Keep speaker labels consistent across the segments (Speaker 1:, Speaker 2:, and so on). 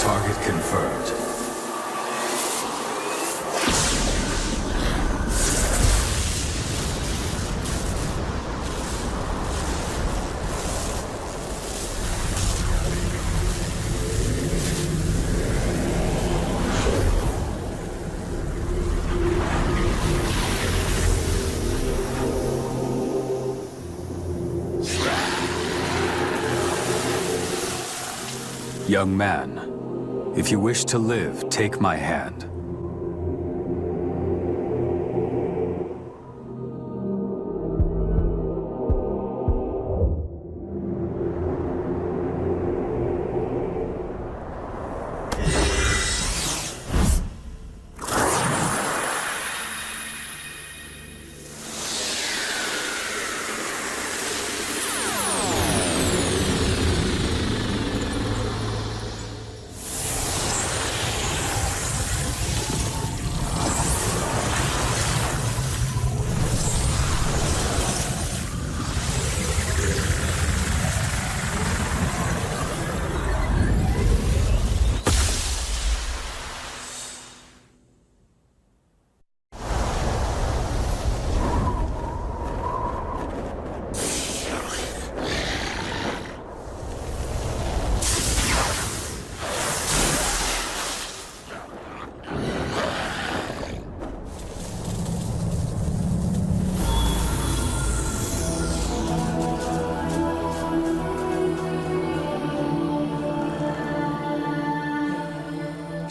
Speaker 1: Target confirmed. Young man, if you wish to live, take my hand.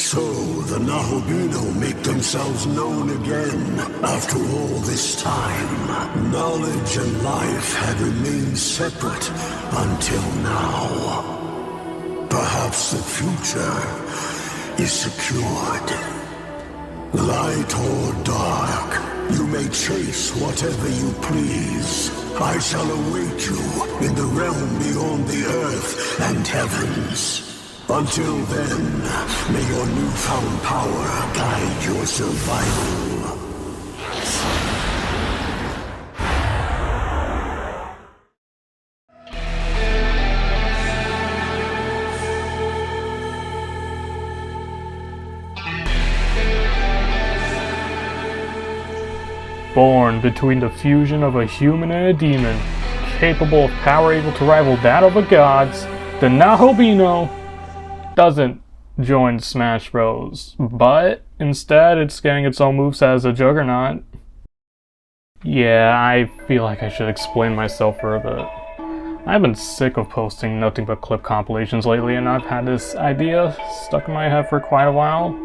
Speaker 2: So, the Nahobino make themselves known again. After all this time, knowledge and life had remained separate until now. Perhaps the future is secured. Light or dark, you may chase whatever you please. I shall await you in the realm beyond the earth and heavens. Until then, may your newfound power guide your survival.
Speaker 3: Born between the fusion of a human and a demon, capable of power able to rival that of the gods, the Nahobino doesn't join Smash Bros, but instead it's getting its own moveset as a Juggernaut. Yeah, I feel like I should explain myself for a bit. I've been sick of posting nothing but clip compilations lately, and I've had this idea stuck in my head for quite a while,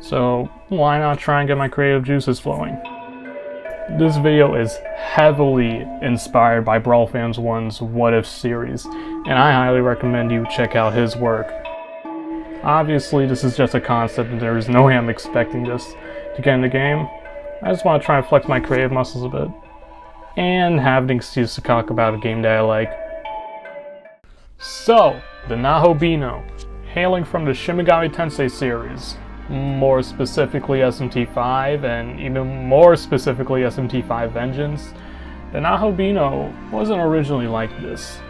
Speaker 3: so why not try and get my creative juices flowing? This video is heavily inspired by Brawl Fans 1's What If series, and I highly recommend you check out his work. Obviously, this is just a concept and there is no way I'm expecting this to get in the game. I just want to try and flex my creative muscles a bit, and have an excuse to talk about a game that I like. So, the Nahobino, hailing from the Shin Megami Tensei series, more specifically SMT5, and even more specifically SMT5 Vengeance, the Nahobino wasn't originally like this.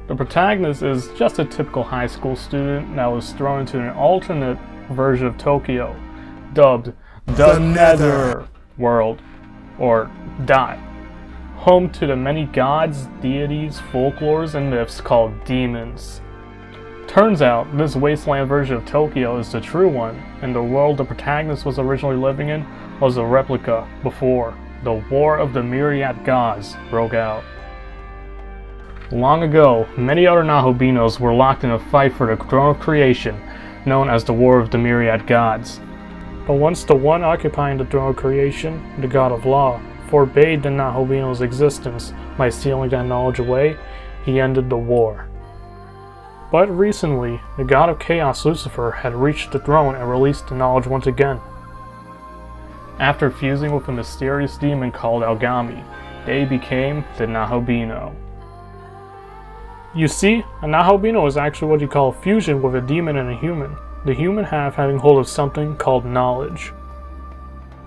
Speaker 3: The protagonist is just a typical high school student that was thrown into an alternate version of Tokyo, dubbed the Nether World, or Dot, home to the many gods, deities, folklores, and myths called demons. Turns out, this wasteland version of Tokyo is the true one, and the world the protagonist was originally living in was a replica before the War of the Myriad Gods broke out. Long ago, many other Nahobinos were locked in a fight for the throne of creation, known as the War of the Myriad Gods. But once the one occupying the throne of creation, the God of Law, forbade the Nahobino's existence by stealing that knowledge away, he ended the war. But recently, the God of Chaos Lucifer had reached the throne and released the knowledge once again. After fusing with a mysterious demon called Algami, they became the Nahobino. You see, a Nahobino is actually what you call a fusion with a demon and a human, the human half having hold of something called knowledge.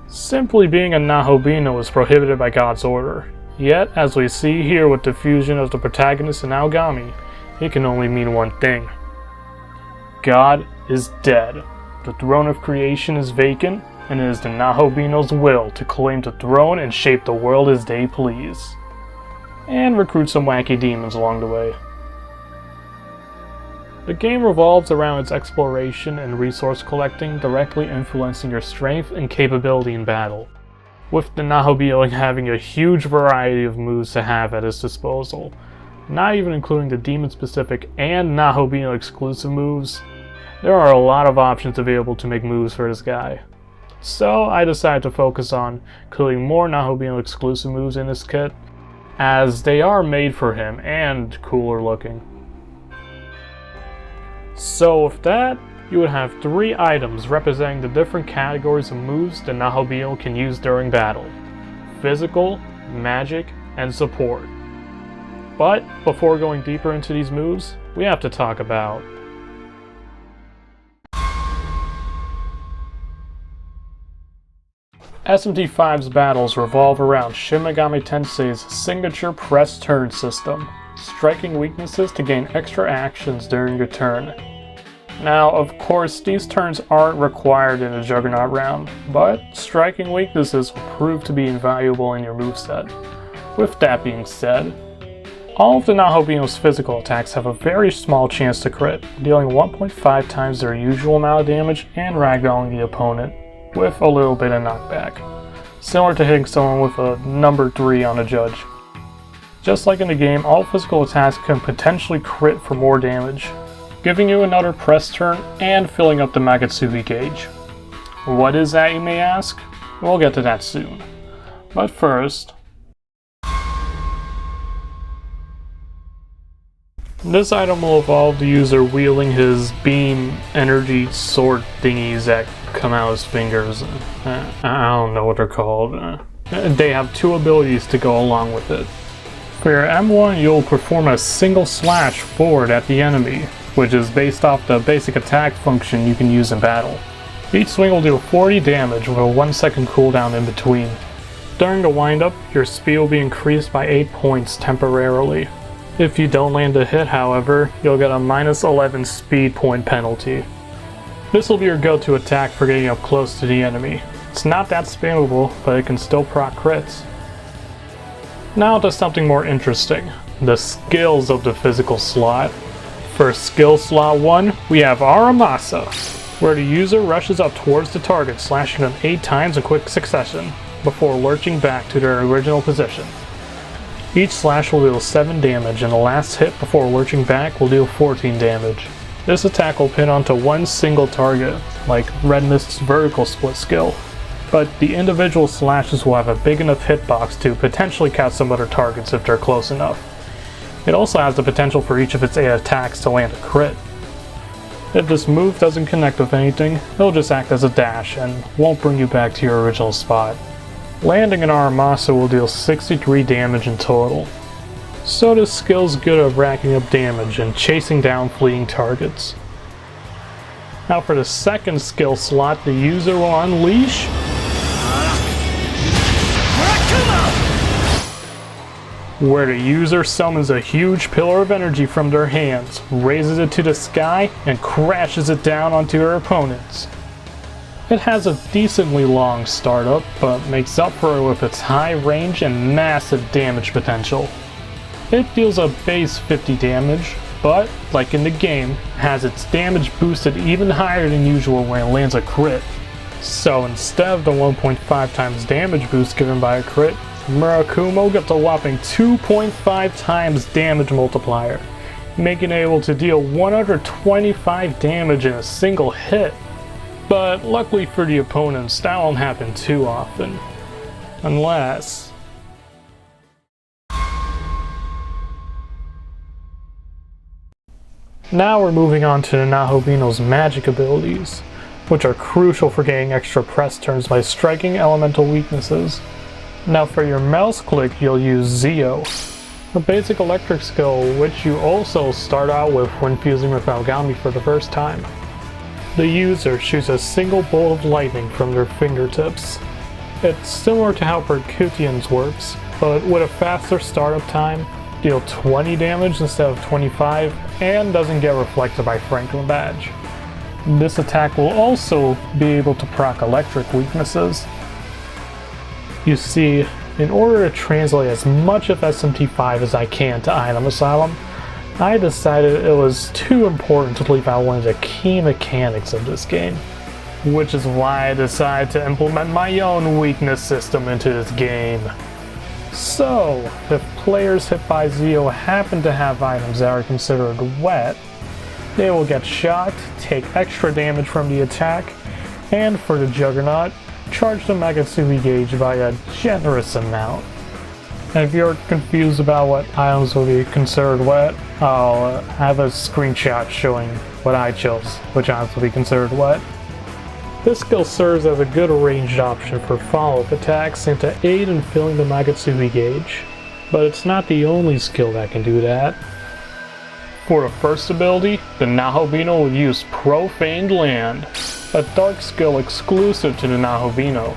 Speaker 3: Simply being a Nahobino is prohibited by God's order, yet as we see here with the fusion of the protagonist and Algami, it can only mean one thing. God is dead. The throne of creation is vacant, and it is the Nahobino's will to claim the throne and shape the world as they please. And recruit some wacky demons along the way. The game revolves around its exploration and resource collecting, directly influencing your strength and capability in battle, with the Nahobino having a huge variety of moves to have at its disposal, not even including the demon-specific and Nahobino exclusive moves. There are a lot of options available to make moves for this guy. So I decided to focus on including more Nahobino exclusive moves in this kit, as they are made for him and cooler looking. So with that, you would have 3 items representing the different categories of moves the Nahobino can use during battle: physical, magic, and support. But before going deeper into these moves, we have to talk about SMT5's battles revolve around Shin Megami Tensei's signature press turn system, striking weaknesses to gain extra actions during your turn. Now, of course, these turns aren't required in a Juggernaut round, but striking weaknesses will prove to be invaluable in your moveset. With that being said, all of the Nahobino's physical attacks have a very small chance to crit, dealing 1.5 times their usual amount of damage and ragdolling the opponent, with a little bit of knockback, similar to hitting someone with a number 3 on a judge. Just like in the game, all physical attacks can potentially crit for more damage, giving you another press turn and filling up the Magatsubi gauge. What is that, you may ask? We'll get to that soon. But first, this item will involve the user wielding his beam energy sword thingies that come out of his fingers. I don't know what they're called. They have 2 abilities to go along with it. For your M1, you'll perform a single slash forward at the enemy, which is based off the basic attack function you can use in battle. Each swing will deal 40 damage with a 1-second cooldown in between. During the windup, your speed will be increased by 8 points temporarily. If you don't land a hit, however, you'll get a -11 speed point penalty. This will be your go-to attack for getting up close to the enemy. It's not that spammable, but it can still proc crits. Now to something more interesting, the skills of the physical slot. For skill slot 1, we have Aramasa, where the user rushes up towards the target, slashing them 8 times in quick succession, before lurching back to their original position. Each slash will deal 7 damage, and the last hit before lurching back will deal 14 damage. This attack will pin onto one single target, like Red Mist's vertical split skill, but the individual slashes will have a big enough hitbox to potentially catch some other targets if they're close enough. It also has the potential for each of its 8 attacks to land a crit. If this move doesn't connect with anything, it'll just act as a dash and won't bring you back to your original spot. Landing an Aramasa will deal 63 damage in total. So this skill's good at racking up damage and chasing down fleeing targets. Now for the second skill slot, the user will unleash where the user summons a huge pillar of energy from their hands, raises it to the sky, and crashes it down onto their opponents. It has a decently long startup, but makes up for it with its high range and massive damage potential. It deals a base 50 damage, but, like in the game, has its damage boosted even higher than usual when it lands a crit. So instead of the 1.5 times damage boost given by a crit, Murakumo gets a whopping 2.5 times damage multiplier, making it able to deal 125 damage in a single hit. But luckily for the opponents, that won't happen too often. Unless... Now we're moving on to the Nahobino's magic abilities, which are crucial for getting extra press turns by striking elemental weaknesses. Now for your mouse click, you'll use Zio, a basic electric skill which you also start out with when fusing with Algami for the first time. The user shoots a single bolt of lightning from their fingertips. It's similar to how Percutians works, but with a faster startup time, deal 20 damage instead of 25, and doesn't get reflected by Franklin Badge. This attack will also be able to proc electric weaknesses. You see, in order to translate as much of SMT5 as I can to Item Asylum, I decided it was too important to leave out one of the key mechanics of this game, which is why I decided to implement my own weakness system into this game. So, if players hit by Zio happen to have items that are considered wet, they will get shocked, take extra damage from the attack, and for the Juggernaut, charge the Magatsuhi gauge by a generous amount. And if you're confused about what items will be considered wet, I'll have a screenshot showing what I chose, which items will be considered wet. This skill serves as a good ranged option for follow-up attacks and to aid in filling the Magatsuhi gauge, but it's not the only skill that can do that. For the first ability, the Nahobino will use Profaned Land, a dark skill exclusive to the Nahobino.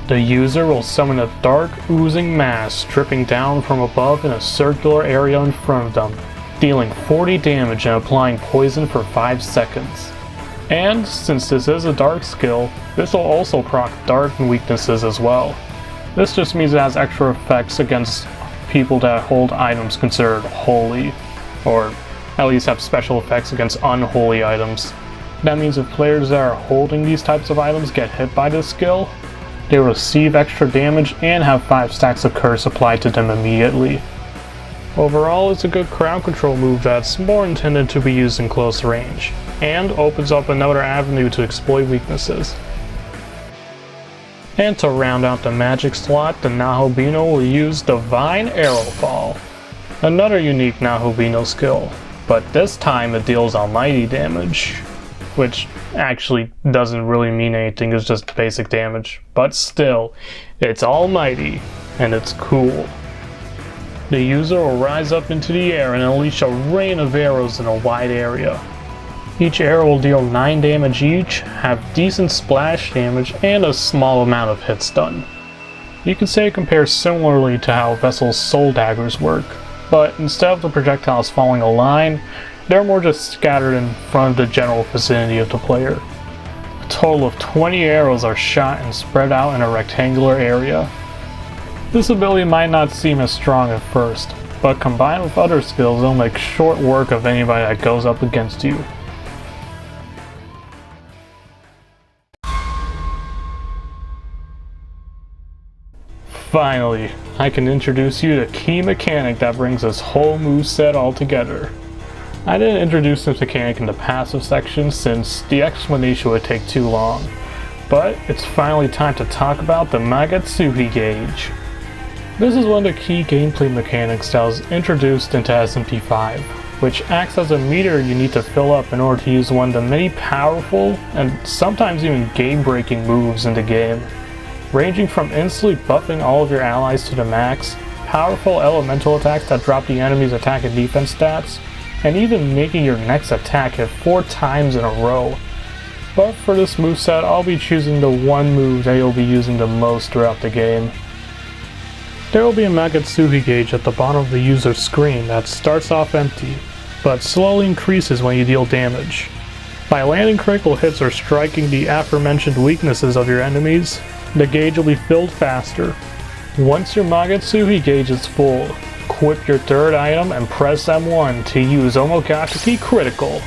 Speaker 3: The user will summon a dark oozing mass dripping down from above in a circular area in front of them, dealing 40 damage and applying poison for 5 seconds. And since this is a dark skill, this will also proc dark weaknesses as well. This just means it has extra effects against people that hold items considered holy, or at least have special effects against unholy items. That means if players that are holding these types of items get hit by this skill, they will receive extra damage and have 5 stacks of curse applied to them immediately. Overall, it's a good crowd control move that's more intended to be used in close range, and opens up another avenue to exploit weaknesses. And to round out the magic slot, the Nahobino will use Divine Arrowfall, another unique Nahobino skill, but this time it deals almighty damage, which actually doesn't really mean anything, it's just basic damage, but still, it's almighty, and it's cool. The user will rise up into the air and unleash a rain of arrows in a wide area. Each arrow will deal 9 damage each, have decent splash damage, and a small amount of hit stun. You can say it compares similarly to how Vessel's soul daggers work, but instead of the projectiles following a line, they're more just scattered in front of the general vicinity of the player. A total of 20 arrows are shot and spread out in a rectangular area. This ability might not seem as strong at first, but combined with other skills it'll make short work of anybody that goes up against you. Finally, I can introduce you to the key mechanic that brings this whole moveset all together. I didn't introduce this mechanic in the passive section since the explanation would take too long, but it's finally time to talk about the Magatsuhi gauge. This is one of the key gameplay mechanics that was introduced into SMT5, which acts as a meter you need to fill up in order to use one of the many powerful and sometimes even game-breaking moves in the game. Ranging from instantly buffing all of your allies to the max, powerful elemental attacks that drop the enemy's attack and defense stats, and even making your next attack hit 4 times in a row. But for this moveset, I'll be choosing the one move that you'll be using the most throughout the game. There will be a Magatsuhi gauge at the bottom of the user's screen that starts off empty, but slowly increases when you deal damage. By landing critical hits or striking the aforementioned weaknesses of your enemies, the gauge will be filled faster. Once your Magatsuhi gauge is full, equip your third item and press M1 to use Omogatsuki Critical.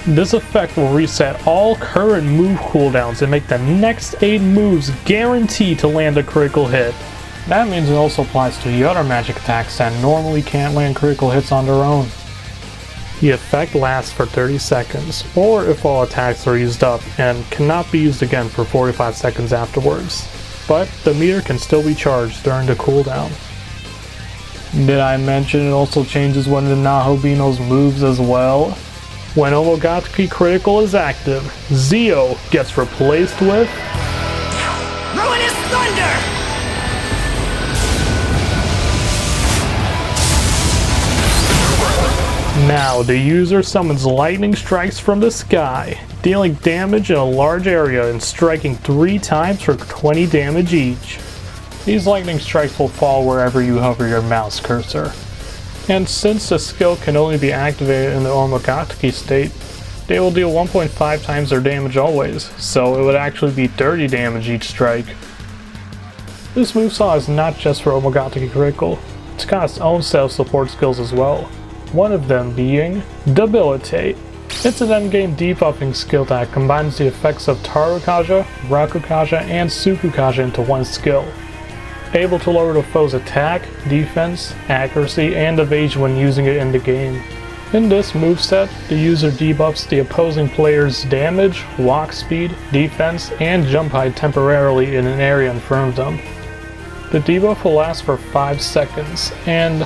Speaker 3: This effect will reset all current move cooldowns and make the next 8 moves guaranteed to land a critical hit. That means it also applies to the other magic attacks that normally can't land critical hits on their own. The effect lasts for 30 seconds, or if all attacks are used up, and cannot be used again for 45 seconds afterwards. But the meter can still be charged during the cooldown. Did I mention it also changes one of the Nahobino's moves as well? When Omogatsuki Critical is active, Zio gets replaced with
Speaker 4: Ruinous Thunder!
Speaker 3: Now, the user summons lightning strikes from the sky, dealing damage in a large area and striking 3 times for 20 damage each. These lightning strikes will fall wherever you hover your mouse cursor. And since the skill can only be activated in the Omogatsuki state, they will deal 1.5 times their damage always, so it would actually be 30 damage each strike. This movesaw is not just for Omagotiki critical, it's got its own set of support skills as well, one of them being Debilitate. It's an endgame debuffing skill that combines the effects of Tarukaja, Rakukaja, and Tsukukaja into one skill. Able to lower the foe's attack, defense, accuracy, and evasion when using it in the game. In this moveset, the user debuffs the opposing player's damage, walk speed, defense, and jump height temporarily in an area in front of them. The debuff will last for 5 seconds, and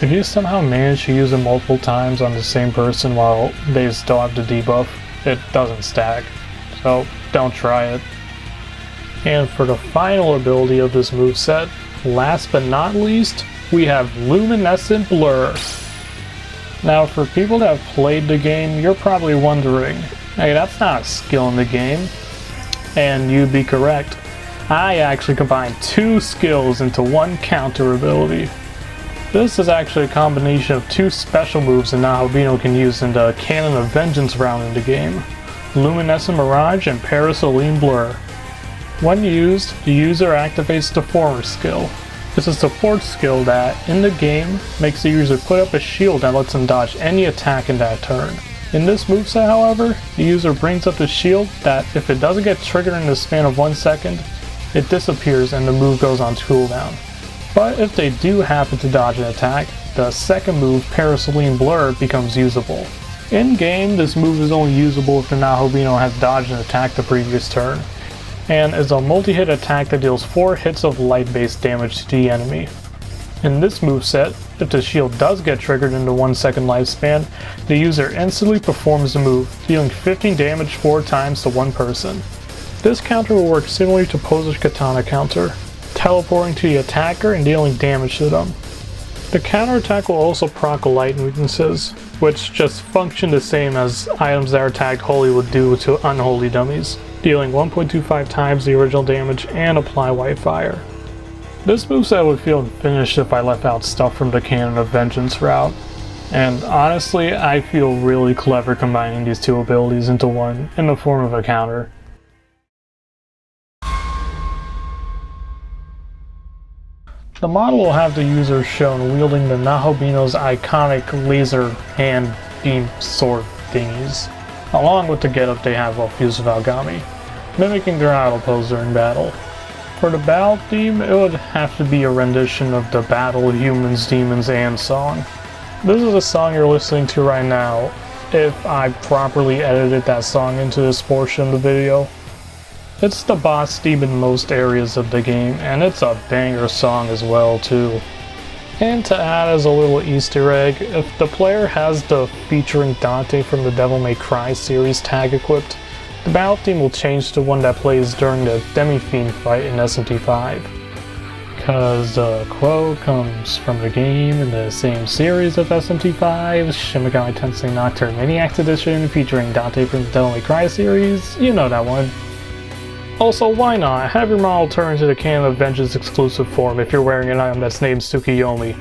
Speaker 3: if you somehow manage to use it multiple times on the same person while they still have the debuff, it doesn't stack, so don't try it. And for the final ability of this moveset, last but not least, we have Luminescent Blur. Now for people that have played the game, you're probably wondering, hey, that's not a skill in the game. And you'd be correct. I actually combined 2 skills into one counter ability. This is actually a combination of 2 special moves that Nahobino can use in the Cannon of Vengeance round in the game, Luminescent Mirage and Parasoline Blur. When used, the user activates the former skill. It's a support skill that, in the game, makes the user put up a shield that lets them dodge any attack in that turn. In this moveset, however, the user brings up the shield that, if it doesn't get triggered in the span of 1 second, it disappears and the move goes on cooldown. But if they do happen to dodge an attack, the second move, Parasoline Blur, becomes usable. In game, this move is only usable if the Nahobino has dodged an attack the previous turn, and is a multi-hit attack that deals 4 hits of light-based damage to the enemy. In this moveset, if the shield does get triggered in the 1 second lifespan, the user instantly performs the move, dealing 15 damage 4 times to one person. This counter will work similarly to Poser's Katana counter, teleporting to the attacker and dealing damage to them. The counter attack will also proc light weaknesses, which just function the same as items that are tagged holy would do to unholy dummies, dealing 1.25 times the original damage and apply white fire. This moveset would feel finished if I left out stuff from the Cannon of Vengeance route, and honestly I feel really clever combining these 2 abilities into one in the form of a counter. The model will have the user shown wielding the Nahobino's iconic laser hand beam sword thingies, along with the getup they have off use of Algami, mimicking their idle pose during battle. For the battle theme, it would have to be a rendition of the Battle Humans, Demons, and song. This is a song you're listening to right now, if I properly edited that song into this portion of the video. It's the boss theme in most areas of the game, and it's a banger song as well too. And to add as a little Easter egg, if the player has the featuring Dante from the Devil May Cry series tag equipped, the battle theme will change to one that plays during the Demi-Fiend fight in SMT5. Cause the quote comes from the game in the same series of SMT5, Shin Megami Tensei Nocturne Maniacs Edition featuring Dante from the Devil May Cry series, you know that one. Also, why not? Have your model turn into the Cannon of Vengeance exclusive form if you're wearing an item that's named Tsukiyomi.